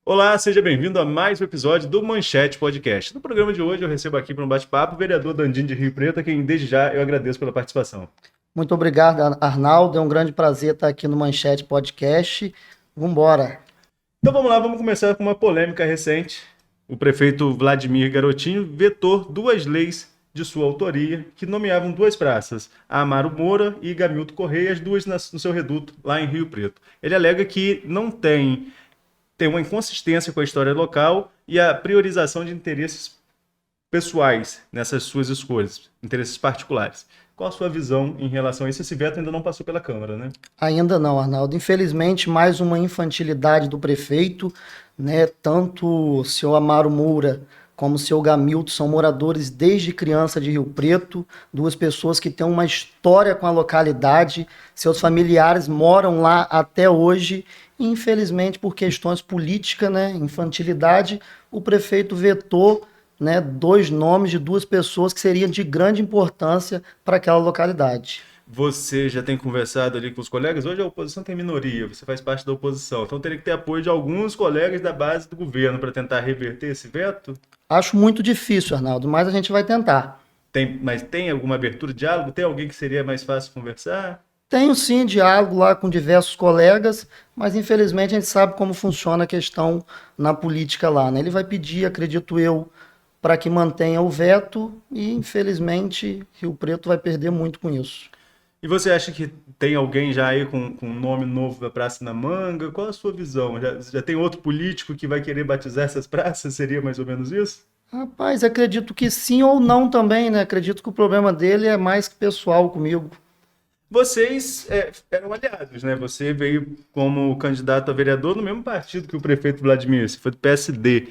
Olá, seja bem-vindo a mais um episódio do Manchete Podcast. No programa de hoje eu recebo aqui para um bate-papo o vereador Dandinho de Rio Preto, a quem desde já eu agradeço pela participação. Muito obrigado, Arnaldo. É um grande prazer estar aqui no Manchete Podcast. Vamos embora. Então vamos lá, vamos começar com uma polêmica recente. O prefeito Vladimir Garotinho vetou duas leis de sua autoria que nomeavam duas praças, a Amaro Moura e Gamilton Correia, as duas no seu reduto lá em Rio Preto. Ele alega que não tem uma inconsistência com a história local e a priorização de interesses pessoais nessas suas escolhas, interesses particulares. Qual a sua visão em relação a isso? Esse veto ainda não passou pela Câmara, né? Ainda não, Arnaldo. Infelizmente, mais uma infantilidade do prefeito, né? Tanto o senhor Amaro Moura como o senhor Gamilton são moradores desde criança de Rio Preto, duas pessoas que têm uma história com a localidade, seus familiares moram lá até hoje. E, infelizmente, por questões políticas, né? Infantilidade, o prefeito vetou, né, dois nomes de duas pessoas que seriam de grande importância para aquela localidade. Você já tem conversado ali com os colegas? Hoje a oposição tem minoria, você faz parte da oposição, então teria que ter apoio de alguns colegas da base do governo para tentar reverter esse veto? Acho muito difícil, Arnaldo, mas a gente vai tentar. Mas tem alguma abertura de diálogo? Tem alguém que seria mais fácil conversar? Tenho sim diálogo lá com diversos colegas, mas infelizmente a gente sabe como funciona a questão na política lá, né? Ele vai pedir, acredito eu, para que mantenha o veto e infelizmente Rio Preto vai perder muito com isso. E você acha que tem alguém já aí com um nome novo da Praça na Manga? Qual a sua visão? Já tem outro político que vai querer batizar essas praças? Seria mais ou menos isso? Rapaz, acredito que sim ou não também, né? Acredito que o problema dele é mais que pessoal comigo. Vocês eram aliados, né? Você veio como candidato a vereador no mesmo partido que o prefeito Vladimir, você foi do PSD.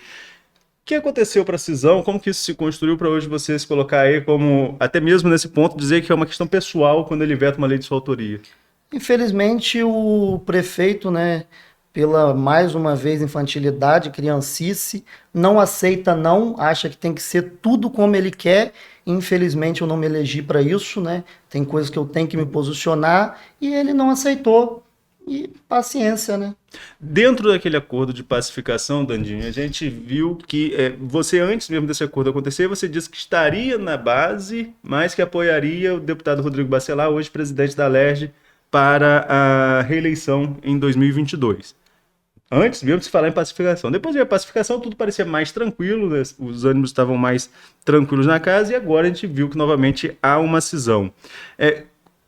O que aconteceu para a cisão? Como que isso se construiu para hoje você se colocar aí como, até mesmo nesse ponto, dizer que é uma questão pessoal quando ele veta uma lei de sua autoria? Infelizmente, o prefeito, né, pela mais uma vez infantilidade, criancice, não aceita não, acha que tem que ser tudo como ele quer. Infelizmente, eu não me elegi para isso, né? Tem coisas que eu tenho que me posicionar e ele não aceitou. E paciência, né? Dentro daquele acordo de pacificação, Dandinho, a gente viu que você, antes mesmo desse acordo acontecer, você disse que estaria na base, mas que apoiaria o deputado Rodrigo Bacelar, hoje presidente da Alerj, para a reeleição em 2022. Antes mesmo de se falar em pacificação. Depois da pacificação, tudo parecia mais tranquilo, né? Os ânimos estavam mais tranquilos na casa, e agora a gente viu que novamente há uma cisão.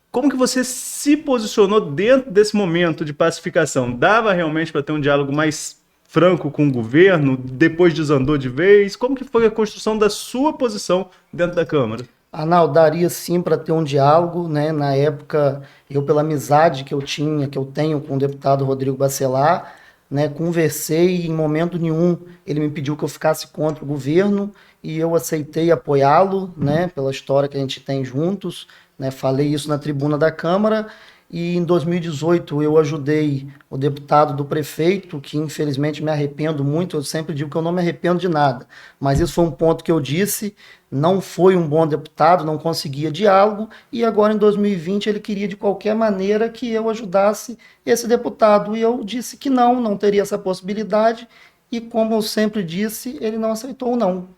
Como que você se posicionou dentro desse momento de pacificação? Dava realmente para ter um diálogo mais franco com o governo? Depois desandou de vez? Como que foi a construção da sua posição dentro da Câmara? Arnaldo, daria sim para ter um diálogo, né? Na época, eu pela amizade que eu tinha, que eu tenho com o deputado Rodrigo Bacelar, né, conversei e em momento nenhum ele me pediu que eu ficasse contra o governo e eu aceitei apoiá-lo, né, pela história que a gente tem juntos, né, falei isso na tribuna da Câmara e em 2018 eu ajudei o deputado do prefeito, que infelizmente me arrependo muito, eu sempre digo que eu não me arrependo de nada, mas isso foi um ponto que eu disse, não foi um bom deputado, não conseguia diálogo, e agora em 2020 ele queria de qualquer maneira que eu ajudasse esse deputado, e eu disse que não, não teria essa possibilidade, e como eu sempre disse, ele não aceitou não.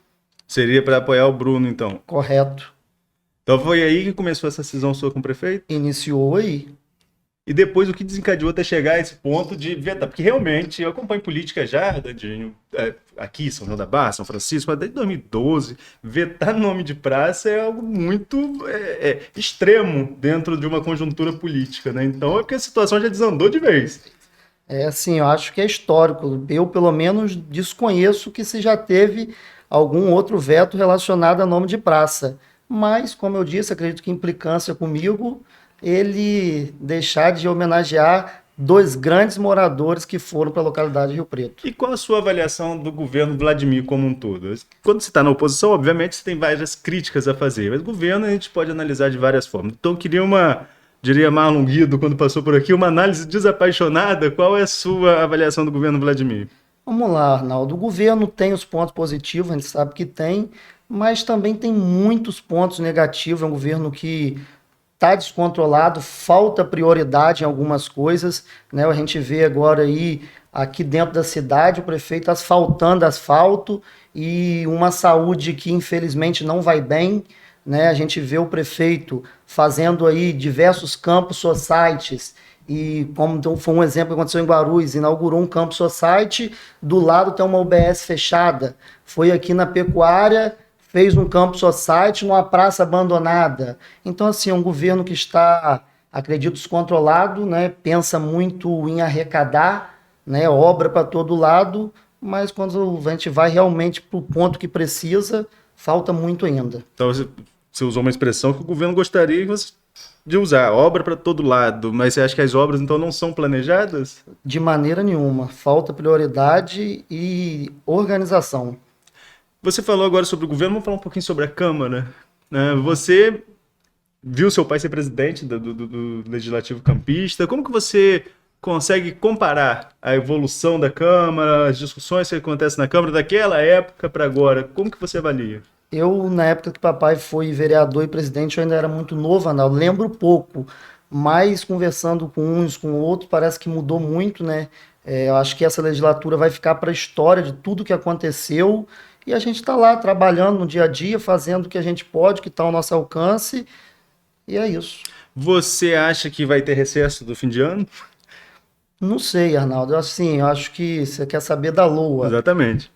Seria para apoiar o Bruno, então. Correto. Então foi aí que começou essa cisão sua com o prefeito? Iniciou aí. E depois o que desencadeou até chegar a esse ponto de vetar? Porque realmente eu acompanho política já, Dandinho, aqui, São João da Barra, São Francisco, desde 2012, vetar nome de praça é algo muito extremo dentro de uma conjuntura política, né? Então é porque a situação já desandou de vez. É assim, eu acho que é histórico. Eu, pelo menos, desconheço que se já teve algum outro veto relacionado a nome de praça. Mas, como eu disse, acredito que implicância comigo, ele deixar de homenagear dois grandes moradores que foram para a localidade de Rio Preto. E qual a sua avaliação do governo Vladimir como um todo? Quando você está na oposição, obviamente você tem várias críticas a fazer, mas o governo a gente pode analisar de várias formas. Então eu queria diria Marlon Guido quando passou por aqui, uma análise desapaixonada. Qual é a sua avaliação do governo Vladimir? Vamos lá, Arnaldo. O governo tem os pontos positivos, a gente sabe que tem, mas também tem muitos pontos negativos. É um governo que está descontrolado, falta prioridade em algumas coisas, né? A gente vê agora aí, aqui dentro da cidade, o prefeito asfaltando asfalto e uma saúde que infelizmente não vai bem, né? A gente vê o prefeito fazendo aí diversos campus societies, e como então foi um exemplo que aconteceu em Guarulhos, inaugurou um campo society, do lado tem uma UBS fechada. Foi aqui na Pecuária, fez um campo society numa praça abandonada. Então, assim, é um governo que está, acredito, descontrolado, né? Pensa muito em arrecadar, né? Obra para todo lado, mas quando a gente vai realmente para o ponto que precisa, falta muito ainda. Então você usou uma expressão que o governo gostaria de usar, obra para todo lado, mas você acha que as obras então não são planejadas? De maneira nenhuma. Falta prioridade e organização. Você falou agora sobre o governo, vamos falar um pouquinho sobre a Câmara. Você viu seu pai ser presidente do Legislativo Campista. Como que você consegue comparar a evolução da Câmara, as discussões que acontecem na Câmara daquela época para agora? Como que você avalia? Eu, na época que papai foi vereador e presidente, eu ainda era muito novo, Arnaldo. Lembro pouco, mas conversando com uns, com outros, parece que mudou muito, né? Eu acho que essa legislatura vai ficar para a história de tudo que aconteceu. E a gente está lá trabalhando no dia a dia, fazendo o que a gente pode, que está ao nosso alcance, e é isso. Você acha que vai ter recesso do fim de ano? Não sei, Arnaldo. Eu acho que você quer saber da LOA. Exatamente.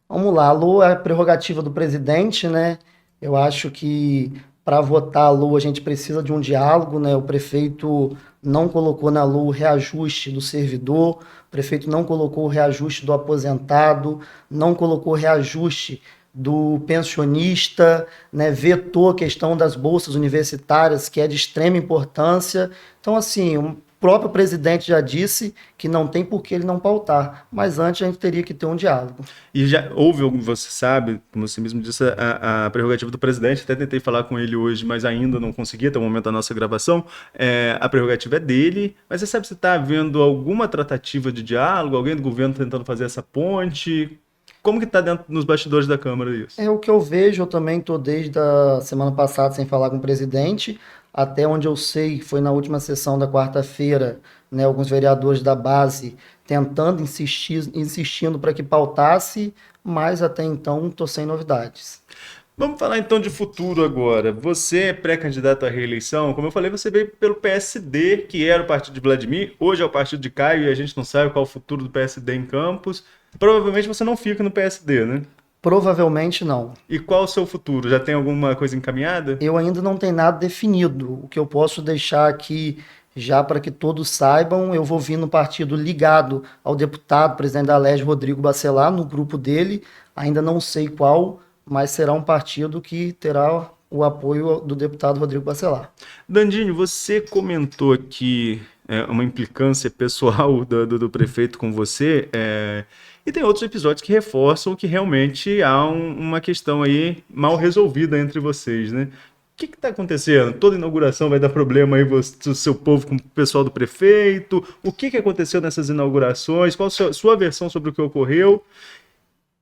Vamos lá, a LOA é a prerrogativa do presidente, né? Eu acho que para votar a LOA a gente precisa de um diálogo, né? O prefeito não colocou na LOA o reajuste do servidor, o prefeito não colocou o reajuste do aposentado, não colocou o reajuste do pensionista, né? Vetou a questão das bolsas universitárias, que é de extrema importância. Então, assim, o próprio presidente já disse que não tem por que ele não pautar, mas antes a gente teria que ter um diálogo. E já houve, você sabe, como você mesmo disse, a prerrogativa do presidente, até tentei falar com ele hoje, mas ainda não consegui, até o momento da nossa gravação, a prerrogativa é dele, mas você sabe se está havendo alguma tratativa de diálogo, alguém do governo tentando fazer essa ponte? Como que está dentro nos bastidores da Câmara isso? É o que eu vejo, eu também estou desde a semana passada sem falar com o presidente, até onde eu sei, foi na última sessão da quarta-feira, né, alguns vereadores da base tentando insistindo para que pautasse, mas até então estou sem novidades. Vamos falar então de futuro agora. Você é pré-candidato à reeleição. Como eu falei, você veio pelo PSD, que era o partido de Vladimir, hoje é o partido de Caio e a gente não sabe qual é o futuro do PSD em Campos. Provavelmente você não fica no PSD, né? Provavelmente não. E qual o seu futuro? Já tem alguma coisa encaminhada? Eu ainda não tenho nada definido. O que eu posso deixar aqui, já para que todos saibam, eu vou vir no partido ligado ao deputado, presidente da Alerj, Rodrigo Bacelar, no grupo dele. Ainda não sei qual, mas será um partido que terá o apoio do deputado Rodrigo Bacelar. Dandinho, você comentou aqui uma implicância pessoal do prefeito com você, e tem outros episódios que reforçam que realmente há uma questão aí mal resolvida entre vocês, né? O que está acontecendo? Toda inauguração vai dar problema aí o seu povo com o pessoal do prefeito? O que aconteceu nessas inaugurações? Qual a sua versão sobre o que ocorreu?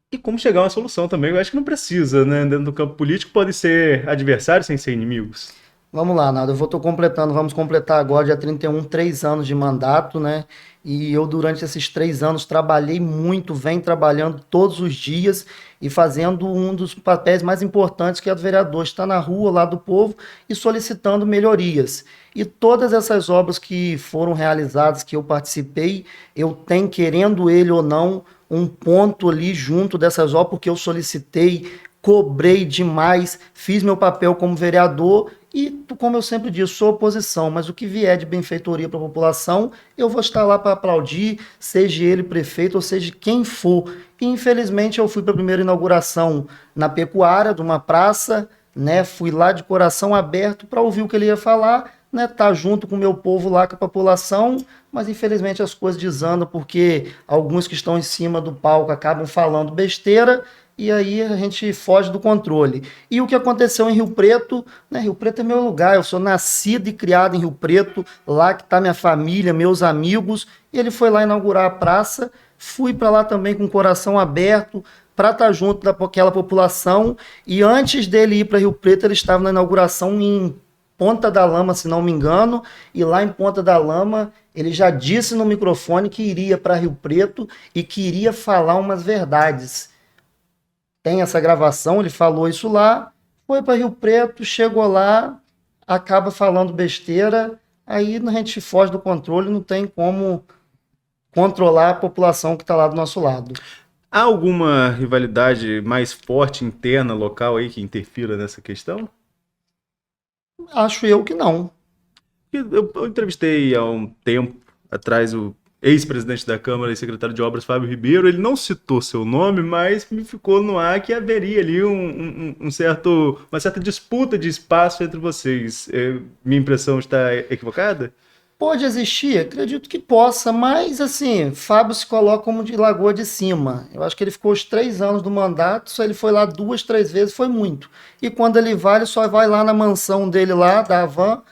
E como chegar a uma solução também? Eu acho que não precisa, né? Dentro do campo político podem ser adversários sem ser inimigos. Vamos lá, Nada, vamos completar agora, dia 31, 3 anos de mandato, né? E eu, durante esses 3 anos, trabalhei muito, venho trabalhando todos os dias e fazendo um dos papéis mais importantes, que é do vereador, estar na rua, lá do povo, e solicitando melhorias. E todas essas obras que foram realizadas, que eu participei, eu tenho, querendo ele ou não, um ponto ali junto dessas obras, porque eu solicitei, cobrei demais, fiz meu papel como vereador e, como eu sempre disse, sou oposição, mas o que vier de benfeitoria para a população, eu vou estar lá para aplaudir, seja ele prefeito ou seja quem for. E, infelizmente, eu fui para a primeira inauguração na Pecuária, de uma praça, né? Fui lá de coração aberto para ouvir o que ele ia falar, né? Tá junto com o meu povo lá, com a população, mas infelizmente as coisas desandam porque alguns que estão em cima do palco acabam falando besteira, e aí a gente foge do controle. E o que aconteceu em Rio Preto, né? Rio Preto é meu lugar, eu sou nascido e criado em Rio Preto, lá que está minha família, meus amigos, e ele foi lá inaugurar a praça, fui para lá também com o coração aberto, para estar junto daquela população, e antes dele ir para Rio Preto, ele estava na inauguração em Ponta da Lama, se não me engano, e lá em Ponta da Lama ele já disse no microfone que iria para Rio Preto e que iria falar umas verdades. Tem essa gravação, ele falou isso lá, foi para Rio Preto, chegou lá, acaba falando besteira, aí a gente foge do controle, não tem como controlar a população que está lá do nosso lado. Há alguma rivalidade mais forte interna, local aí que interfira nessa questão? Acho eu que não. Eu entrevistei há um tempo atrás o ex-presidente da Câmara e secretário de Obras, Fábio Ribeiro. Ele não citou seu nome, mas me ficou no ar que haveria ali uma certa disputa de espaço entre vocês. Minha impressão está equivocada? Pode existir, acredito que possa, mas assim, Fábio se coloca como de Lagoa de Cima. Eu acho que ele ficou os 3 anos do mandato, só ele foi lá 2, 3 vezes, foi muito. E quando ele vai, ele só vai lá na mansão dele lá, da Havan,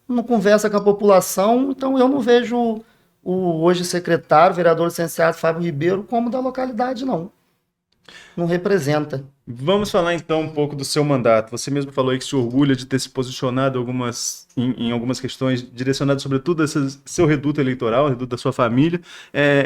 não conversa com a população, então eu não vejo o hoje secretário, vereador licenciado Fábio Ribeiro, como da localidade, não. Não representa. Vamos falar então um pouco do seu mandato. Você mesmo falou aí que se orgulha de ter se posicionado em algumas questões direcionadas sobretudo a seu reduto eleitoral, o reduto da sua família.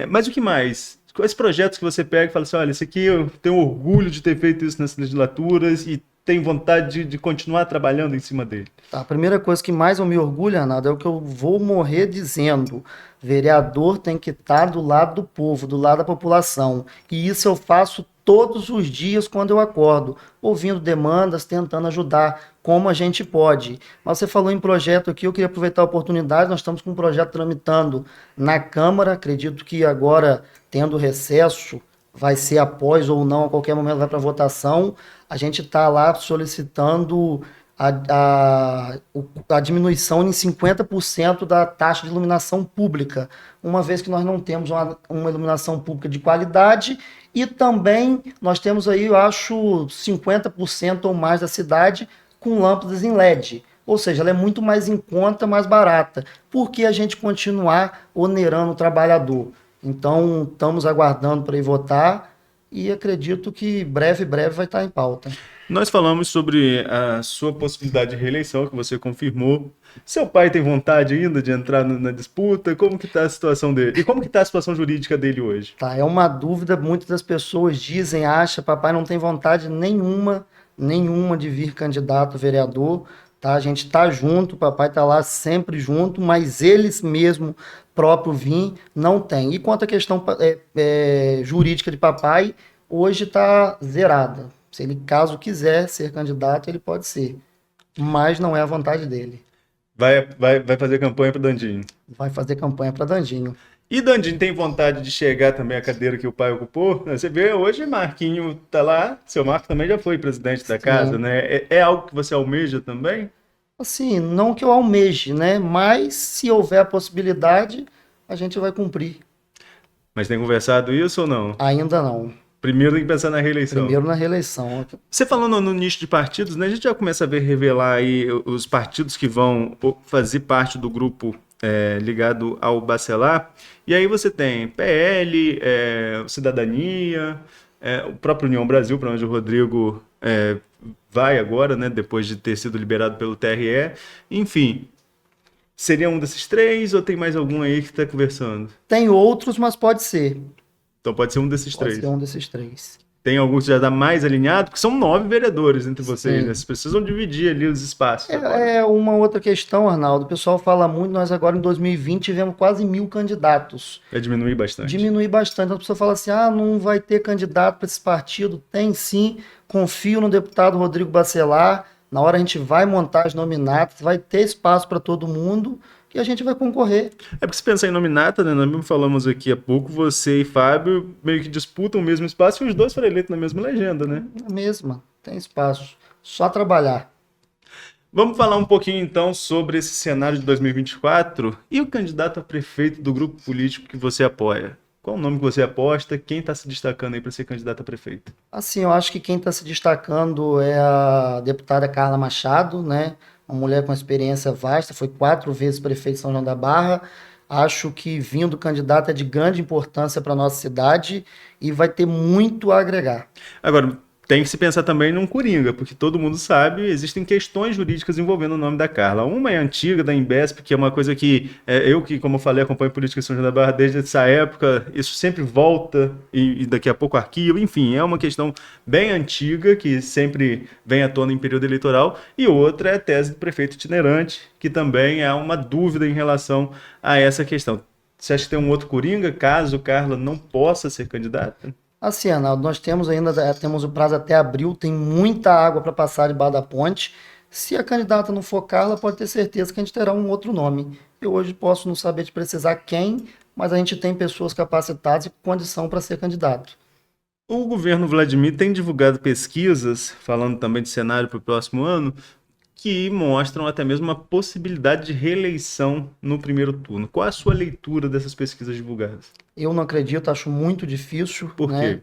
Mas o que mais? Quais projetos que você pega e fala assim, olha, esse aqui eu tenho orgulho de ter feito isso nessas legislaturas e tenho vontade de continuar trabalhando em cima dele? Tá, a primeira coisa que mais eu me orgulho, Arnaldo, é o que eu vou morrer dizendo. Vereador tem que estar do lado do povo, do lado da população. E isso eu faço todos os dias quando eu acordo, ouvindo demandas, tentando ajudar como a gente pode. Mas você falou em projeto aqui, eu queria aproveitar a oportunidade, nós estamos com um projeto tramitando na Câmara, acredito que agora, tendo recesso, vai ser após ou não, a qualquer momento vai para votação, a gente está lá solicitando a diminuição em 50% da taxa de iluminação pública, uma vez que nós não temos uma iluminação pública de qualidade e também nós temos aí, eu acho, 50% ou mais da cidade com lâmpadas em LED. Ou seja, ela é muito mais em conta, mais barata. Por que a gente continuar onerando o trabalhador? Então, estamos aguardando para ir votar e acredito que breve vai estar em pauta. Nós falamos sobre a sua possibilidade de reeleição, que você confirmou. Seu pai tem vontade ainda de entrar na disputa? Como que está a situação dele? E como que está a situação jurídica dele hoje? Tá, é uma dúvida, muitas das pessoas dizem, acham, papai não tem vontade nenhuma de vir candidato a vereador, tá? A gente tá junto, o papai tá lá sempre junto, mas eles mesmo próprio vir não tem. E quanto à questão jurídica de papai, hoje está zerada. Se ele, caso quiser ser candidato, ele pode ser. Mas não é a vontade dele. Vai fazer campanha para Dandinho. Vai fazer campanha para Dandinho. E Dandinho tem vontade de chegar também à cadeira que o pai ocupou? Você vê, hoje Marquinho tá lá, seu Marco também já foi presidente da casa, né? É algo que você almeja também? Assim, não que eu almeje, né? Mas se houver a possibilidade, a gente vai cumprir. Mas tem conversado isso ou não? Ainda não. Primeiro tem que pensar na reeleição. Primeiro na reeleição. Você falando no nicho de partidos, né? A gente já começa a ver revelar aí os partidos que vão fazer parte do grupo ligado ao Bacelar. E aí você tem PL, Cidadania, o próprio União Brasil, para onde o Rodrigo vai agora, né? Depois de ter sido liberado pelo TRE. Enfim, seria um desses três ou tem mais algum aí que está conversando? Tem outros, mas pode ser. Então pode ser um desses três. Pode ser um desses três. Tem alguns que já dá mais alinhado, porque são 9 vereadores entre vocês, Sim. né? Vocês precisam dividir ali os espaços. É uma outra questão, Arnaldo. O pessoal fala muito, nós agora em 2020 tivemos quase 1000 candidatos. Vai diminuir bastante. Diminuir bastante. Então a pessoa fala assim, não vai ter candidato para esse partido. Tem sim, confio no deputado Rodrigo Bacelar. Na hora a gente vai montar as nominatas, vai ter espaço para todo mundo e a gente vai concorrer. É porque se pensar em nominata, né? Nós mesmo falamos aqui há pouco, você e Fábio meio que disputam o mesmo espaço e os dois foram eleitos na mesma legenda, né? Na mesma, tem espaço. Só trabalhar. Vamos falar um pouquinho então sobre esse cenário de 2024 e o candidato a prefeito do grupo político que você apoia. Qual o nome que você aposta? Quem está se destacando aí para ser candidato a prefeito? Assim, eu acho que quem está se destacando é a deputada Carla Machado, né? Uma mulher com experiência vasta, foi 4 vezes prefeito de São João da Barra. Acho que vindo candidato é de grande importância para a nossa cidade e vai ter muito a agregar. Agora, tem que se pensar também num coringa, porque todo mundo sabe, existem questões jurídicas envolvendo o nome da Carla. Uma é antiga, da Imbesp, que é uma coisa que eu que, como eu falei, acompanho política em São João da Barra desde essa época, isso sempre volta e daqui a pouco arquivo, enfim, é uma questão bem antiga que sempre vem à tona em período eleitoral. E outra é a tese do prefeito itinerante, que também é uma dúvida em relação a essa questão. Você acha que tem um outro coringa, caso Carla não possa ser candidata? Assim, Arnaldo, nós temos ainda, temos o prazo até abril, tem muita água para passar debaixo da ponte. Se a candidata não for Carla, pode ter certeza que a gente terá um outro nome. Eu hoje posso não saber te precisar quem, mas a gente tem pessoas capacitadas e com condição para ser candidato. O governo Vladimir tem divulgado pesquisas, falando também de cenário para o próximo ano, que mostram até mesmo uma possibilidade de reeleição no primeiro turno. Qual a sua leitura dessas pesquisas divulgadas? Eu não acredito, acho muito difícil, Por né? quê?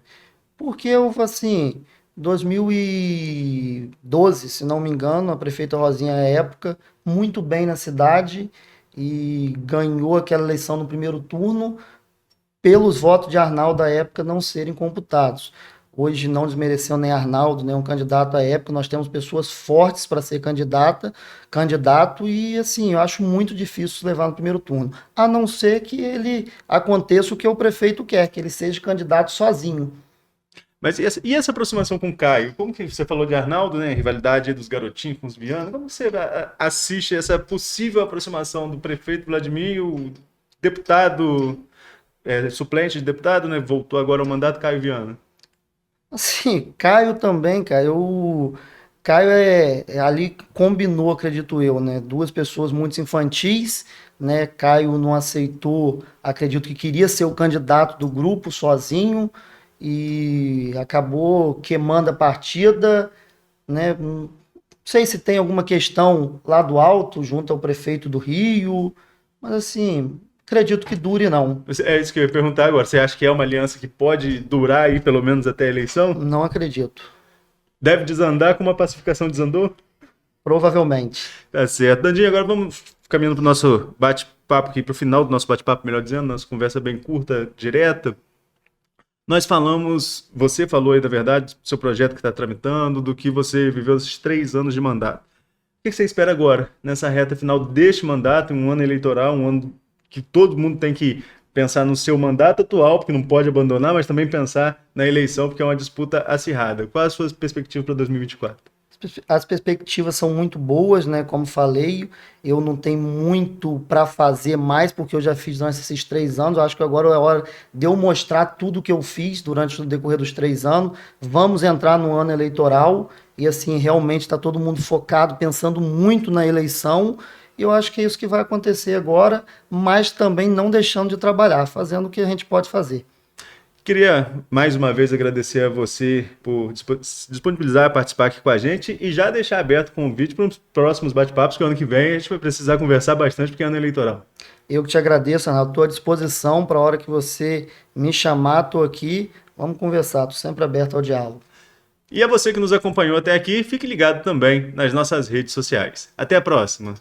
Porque eu, assim, 2012, se não me engano, a prefeita Rosinha, à época, muito bem na cidade e ganhou aquela eleição no primeiro turno pelos votos de Arnaldo à época não serem computados. Hoje, não desmerecendo nem Arnaldo, nem um candidato à época, nós temos pessoas fortes para ser candidato, e assim, eu acho muito difícil levar no primeiro turno. A não ser que ele aconteça o que o prefeito quer, que ele seja candidato sozinho. Mas e essa aproximação com o Caio? Como que você falou de Arnaldo, né? Rivalidade aí dos garotinhos com os Viana. Como você assiste essa possível aproximação do prefeito Vladimir, o deputado, suplente de deputado, né? Voltou agora ao mandato, Caio Viana. Assim, Caio também, cara, Caio ali combinou, acredito eu, né? Duas pessoas muito infantis, né? Caio não aceitou, acredito que queria ser o candidato do grupo sozinho e acabou queimando a partida, né? Não sei se tem alguma questão lá do alto, junto ao prefeito do Rio, mas assim, acredito que dure não. É isso que eu ia perguntar agora. Você acha que é uma aliança que pode durar aí pelo menos até a eleição? Não acredito. Deve desandar como a pacificação desandou? Provavelmente. Tá certo. Dandinho, agora vamos caminhando para o nosso bate-papo aqui, para o final do nosso bate-papo, melhor dizendo, nossa conversa bem curta, direta. Nós falamos, você falou aí da verdade, do seu projeto que está tramitando, do que você viveu esses 3 anos de mandato. O que você espera agora, nessa reta final deste mandato, um ano eleitoral, um ano que todo mundo tem que pensar no seu mandato atual, porque não pode abandonar, mas também pensar na eleição, porque é uma disputa acirrada. Quais as suas perspectivas para 2024? As perspectivas são muito boas, né? Como falei, eu não tenho muito para fazer mais, porque eu já fiz durante esses 3 anos. Eu acho que agora é hora de eu mostrar tudo que eu fiz durante o decorrer dos 3 anos. Vamos entrar no ano eleitoral e, assim, realmente está todo mundo focado, pensando muito na eleição. E eu acho que é isso que vai acontecer agora, mas também não deixando de trabalhar, fazendo o que a gente pode fazer. Queria mais uma vez agradecer a você por se disponibilizar a participar aqui com a gente e já deixar aberto o convite para os próximos bate-papos, que ano que vem a gente vai precisar conversar bastante, porque é ano eleitoral. Eu que te agradeço, Arnaldo. Estou à disposição para a hora que você me chamar, estou aqui. Vamos conversar, estou sempre aberto ao diálogo. E a você que nos acompanhou até aqui, fique ligado também nas nossas redes sociais. Até a próxima!